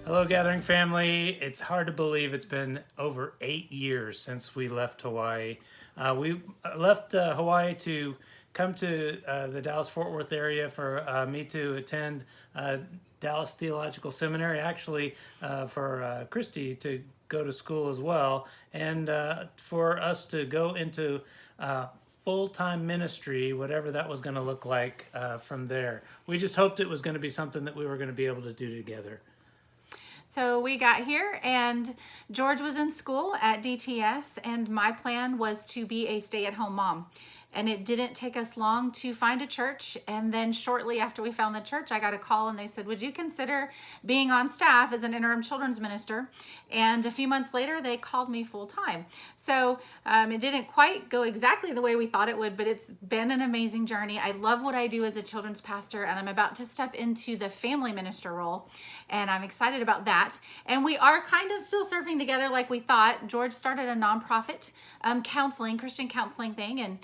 Hello, Gathering family. It's hard to believe it's been over 8 years since we left Hawaii. We left Hawaii to come to the Dallas-Fort Worth area for me to attend Dallas Theological Seminary, actually for Christy to go to school as well, and for us to go into full-time ministry, whatever that was going to look like from there. We just hoped it was going to be something that we were going to be able to do together. So we got here and George was in school at DTS, and my plan was to be a stay-at-home mom. And it didn't take us long to find a church. And then shortly after we found the church, I got a call and they said, would you consider being on staff as an interim children's minister? And a few months later, they called me full time. So it didn't quite go exactly the way we thought it would, but it's been an amazing journey. I love what I do as a children's pastor, and I'm about to step into the family minister role. And I'm excited about that. And we are kind of still surfing together like we thought. George started a nonprofit Christian counseling thing, and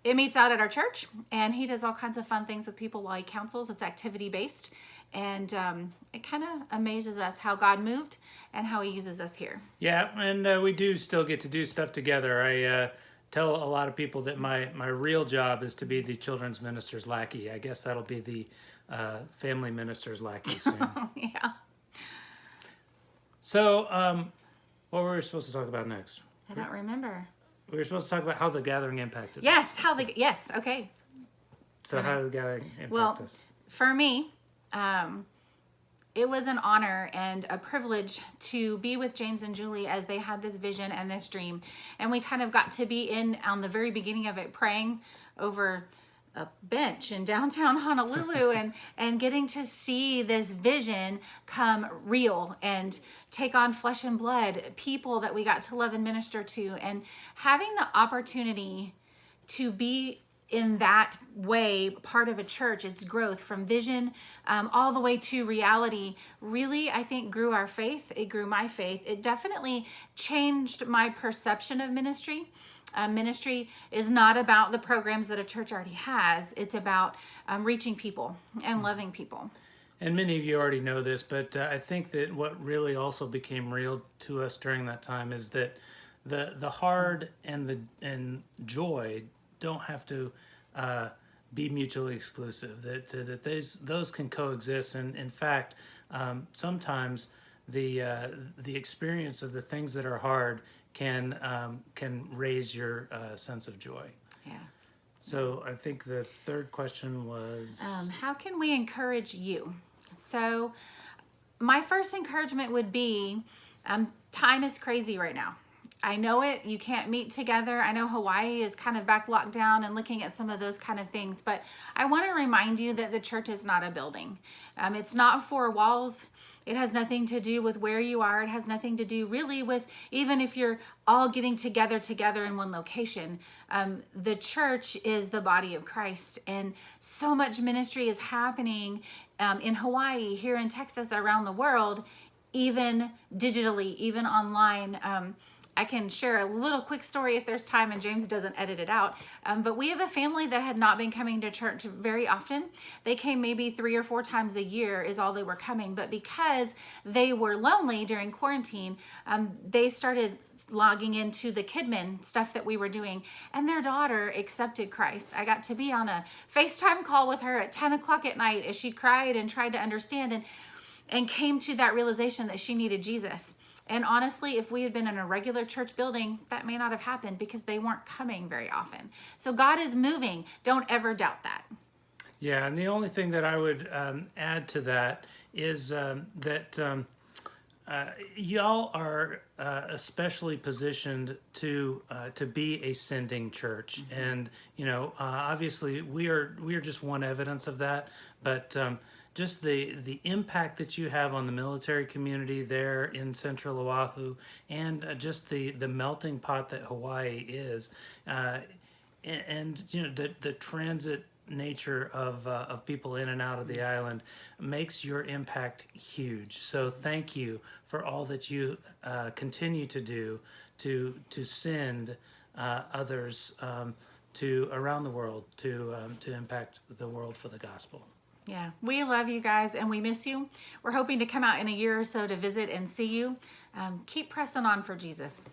it meets out at our church, and he does all kinds of fun things with people while he counsels. It's activity based, and it kind of amazes us how God moved and how he uses us here. Yeah, and we do still get to do stuff together. I tell a lot of people that my real job is to be the children's minister's lackey. I guess that'll be the family minister's lackey soon. Yeah. So, what were we supposed to talk about next? I don't remember. We were supposed to talk about how the gathering impacted us. Yes, okay. So how did the gathering impact us? For me, it was an honor and a privilege to be with James and Julie as they had this vision and this dream. And we kind of got to be in on the very beginning of it, praying over a bench in downtown Honolulu and getting to see this vision come real and take on flesh and blood, people that we got to love and minister to, and having the opportunity to be in that way part of a church, its growth from vision all the way to reality, really, I think, grew our faith. It grew my faith. It definitely changed my perception of ministry. Ministry is not about the programs that a church already has. It's about reaching people and loving people. And many of you already know this, but I think that what really also became real to us during that time is that the hard and joy don't have to be mutually exclusive. That those can coexist, and in fact, sometimes the experience of the things that are hard can raise your sense of joy. Yeah. So I think the third question was, how can we encourage you? So my first encouragement would be, time is crazy right now. I know it. You can't meet together. I know Hawaii is kind of back locked down and looking at some of those kind of things, but I want to remind you that the church is not a building. It's not four walls. It has nothing to do with where you are. It has nothing to do really with even if you're all getting together in one location. The church is the body of Christ, and so much ministry is happening in Hawaii, here in Texas, around the world, even digitally, even online. I can share a little quick story if there's time and James doesn't edit it out. But we have a family that had not been coming to church very often. They came maybe 3 or 4 times a year is all they were coming. But because they were lonely during quarantine, they started logging into the Kidman stuff that we were doing. And their daughter accepted Christ. I got to be on a FaceTime call with her at 10 o'clock at night as she cried and tried to understand and came to that realization that she needed Jesus. And honestly, if we had been in a regular church building, that may not have happened because they weren't coming very often. So God is moving. Don't ever doubt that. Yeah, and the only thing that I would add to that is that y'all are especially positioned to be a sending church, mm-hmm. And obviously we are just one evidence of that, but. Just the impact that you have on the military community there in Central Oahu, and just the melting pot that Hawaii is, and the transit nature of people in and out of the island makes your impact huge. So thank you for all that you continue to do to send others to around the world to impact the world for the gospel. Yeah, we love you guys and we miss you. We're hoping to come out in a year or so to visit and see you. Keep pressing on for Jesus.